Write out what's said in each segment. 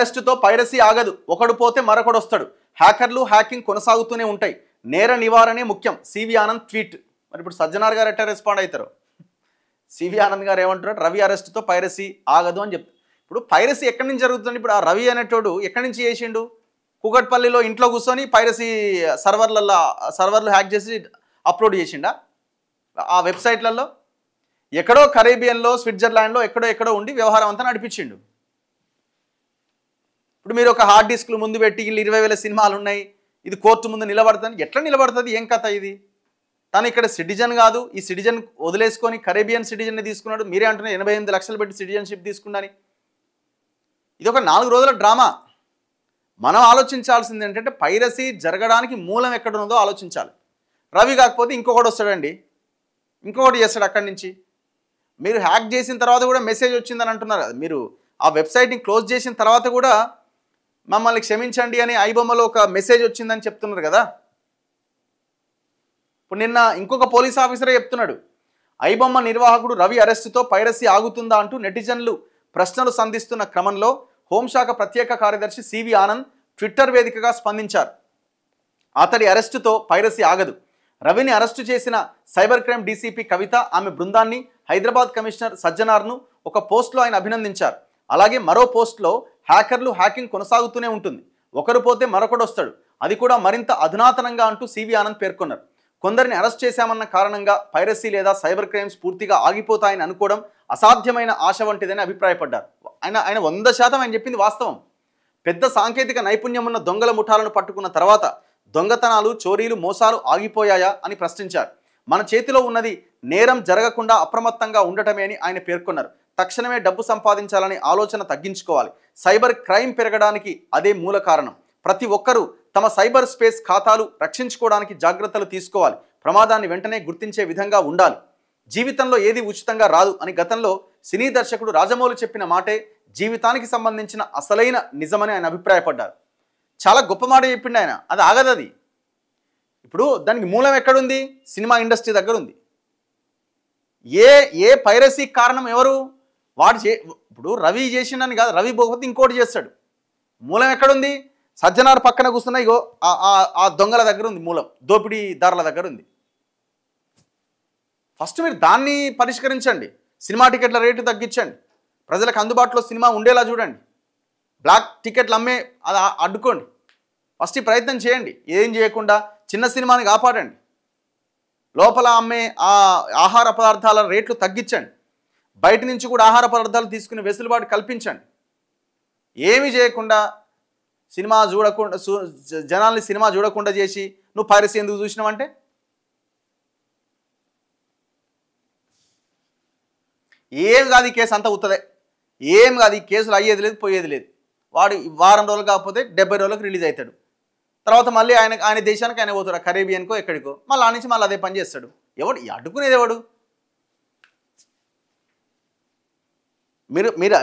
అరెస్టుతో piracy ఆగదు, ఒకడు పోతే మరొకడు వస్తాడు, హ్యాకర్లు హ్యాకింగ్ కొనసాగుతూనే ఉంటాయి, నేర నివారణే ముఖ్యం, సివి ఆనంద్ ట్వీట్. మరి ఇప్పుడు సజ్జనార్ గారు ఎట్లా రెస్పాండ్ అవుతారు? సివి ఆనంద్ గారు ఏమంటున్నారు? రవి అరెస్టుతో పైరసీ ఆగదు అని చెప్తారు. ఇప్పుడు పైరసీ ఎక్కడి నుంచి జరుగుతుంది? ఇప్పుడు ఆ రవి అనేటోడు ఎక్కడి నుంచి చేసిండు? కూకట్పల్లిలో ఇంట్లో కూర్చొని పైరసీ సర్వర్లు హ్యాక్ చేసి అప్లోడ్ చేసిండా ఆ వెబ్సైట్లలో? ఎక్కడో కరేబియన్లో, స్విట్జర్లాండ్లో ఎక్కడో ఉండి వ్యవహారం అంతా నడిపించిండు. ఇప్పుడు మీరు ఒక హార్డ్ డిస్క్లు ముందు పెట్టి 20,000 సినిమాలు ఉన్నాయి, ఇది కోర్టు ముందు నిలబడుతుంది. ఎట్లా నిలబడుతుంది? ఏం కథ ఇది? తను ఇక్కడ సిటిజన్ కాదు, ఈ సిటిజన్ వదిలేసుకొని కరేబియన్ సిటిజన్ని తీసుకున్నాడు. మీరే అంటున్నారు 88 లక్షలు పెట్టి సిటిజన్షిప్ తీసుకున్నాని. ఇది ఒక 4 రోజుల డ్రామా. మనం ఆలోచించాల్సింది ఏంటంటే పైరసీ జరగడానికి మూలం ఎక్కడ ఉన్నదో ఆలోచించాలి. రవి కాకపోతే ఇంకొకటి వస్తాడండి, ఇంకొకటి చేస్తాడు అక్కడి నుంచి. మీరు హ్యాక్ చేసిన తర్వాత కూడా మెసేజ్ వచ్చిందని అంటున్నారు. మీరు ఆ వెబ్సైట్ని క్లోజ్ చేసిన తర్వాత కూడా మమ్మల్ని క్షమించండి అని ఐబొమ్మలో ఒక మెసేజ్ వచ్చిందని చెప్తున్నారు కదా. ఇప్పుడు నిన్న ఇంకొక పోలీస్ ఆఫీసరే చెప్తున్నాడు, ఐబొమ్మ నిర్వాహకుడు రవి అరెస్టుతో పైరసీ ఆగుతుందా అంటూ నెటిజన్లు ప్రశ్నలు సంధిస్తున్న క్రమంలో హోంశాఖ ప్రత్యేక కార్యదర్శి సివి ఆనంద్ ట్విట్టర్ వేదికగా స్పందించారు. అతడి అరెస్టుతో పైరసీ ఆగదు. రవిని అరెస్టు చేసిన సైబర్ క్రైమ్ డీసీపీ కవిత, ఆమె బృందాన్ని, హైదరాబాద్ కమిషనర్ సజ్జనార్ను ఒక పోస్ట్లో ఆయన అభినందించారు. అలాగే మరో పోస్ట్లో హ్యాకర్లు హ్యాకింగ్ కొనసాగుతూనే ఉంటుంది, ఒకరు పోతే మరొకడు వస్తాడు, అది కూడా మరింత అధునాతనంగా అంటూ సివి ఆనంద్ పేర్కొన్నారు. కొందరిని అరెస్ట్ చేశామన్న కారణంగా పైరసీ లేదా సైబర్ క్రైమ్స్ పూర్తిగా ఆగిపోతాయని అనుకోవడం అసాధ్యమైన ఆశ వంటిదని అభిప్రాయపడ్డారు. ఆయన 100% ఆయన చెప్పింది వాస్తవం. పెద్ద సాంకేతిక నైపుణ్యం ఉన్న దొంగల ముఠాలను పట్టుకున్న తర్వాత దొంగతనాలు, చోరీలు, మోసాలు ఆగిపోయాయా అని ప్రశ్నించారు. మన చేతిలో ఉన్నది నేరం జరగకుండా అప్రమత్తంగా ఉండటమే అని ఆయన పేర్కొన్నారు. తక్షణమే డబ్బు సంపాదించాలనే ఆలోచన తగ్గించుకోవాలి. సైబర్ క్రైమ్ పెరగడానికి అదే మూల కారణం. ప్రతి ఒక్కరూ తమ సైబర్ స్పేస్ ఖాతాలు రక్షించుకోవడానికి జాగ్రత్తలు తీసుకోవాలి. ప్రమాదాన్ని వెంటనే గుర్తించే విధంగా ఉండాలి. జీవితంలో ఏది ఉచితంగా రాదు అని గతంలో సినీ దర్శకుడు రాజమౌళి చెప్పిన మాటే జీవితానికి సంబంధించిన అసలైన నిజమని ఆయన అభిప్రాయపడ్డారు. చాలా గొప్ప మాట చెప్పిండు ఆయన. అది ఆగదది. ఇప్పుడు దానికి మూలం ఎక్కడుంది? సినిమా ఇండస్ట్రీ దగ్గర ఉంది. ఏ పైరసీ కారణం ఎవరు? ఇప్పుడు రవి చేసిండని కాదు, రవి పోకపోతే ఇంకోటి చేస్తాడు. మూలం ఎక్కడుంది? సజ్జనార్ పక్కన కూర్చున్న ఇగో ఆ దొంగల దగ్గర ఉంది మూలం, దోపిడీదారుల దగ్గర ఉంది. ఫస్ట్ మీరు దాన్ని పరిష్కరించండి. సినిమా టికెట్ల రేటు తగ్గించండి, ప్రజలకు అందుబాటులో సినిమా ఉండేలా చూడండి, బ్లాక్ టికెట్లు అమ్మే అది అడ్డుకోండి. ఫస్ట్ ఈ ప్రయత్నం చేయండి. ఏం చేయకుండా చిన్న సినిమాని కాపాడండి. లోపల అమ్మే ఆ ఆహార పదార్థాల రేట్లు తగ్గించండి. బయట నుంచి కూడా ఆహార పదార్థాలు తీసుకునే వెసులుబాటు కల్పించండి. ఏమి చేయకుండా సినిమా చూడకుండా జనాల్ని సినిమా చూడకుండా చేసి నువ్వు పైరసీ ఎందుకు చూసినావంటే ఏం కాదు. ఈ కేసు అంతా ఉత్తదే, ఏం కాదు. ఈ కేసులు అయ్యేది లేదు, పోయేది లేదు. వాడు వారం రోజులు కాకపోతే 70 రోజులకు రిలీజ్ అవుతాడు. తర్వాత మళ్ళీ ఆయన దేశానికి ఆయన పోతాడు, కరేబియన్కో ఎక్కడికో. మళ్ళీ ఆ నుంచి మళ్ళీ అదే పని చేస్తాడు. ఎవడు అడ్డుకునేది? ఎవడు?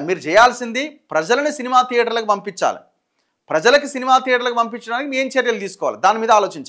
మీరు చేయాల్సింది ప్రజలని సినిమా థియేటర్లకు పంపించాలి. ప్రజలకి సినిమా థియేటర్లకు పంపించడానికి ఏం చర్యలు తీసుకోవాలి దాని మీద ఆలోచించాలి.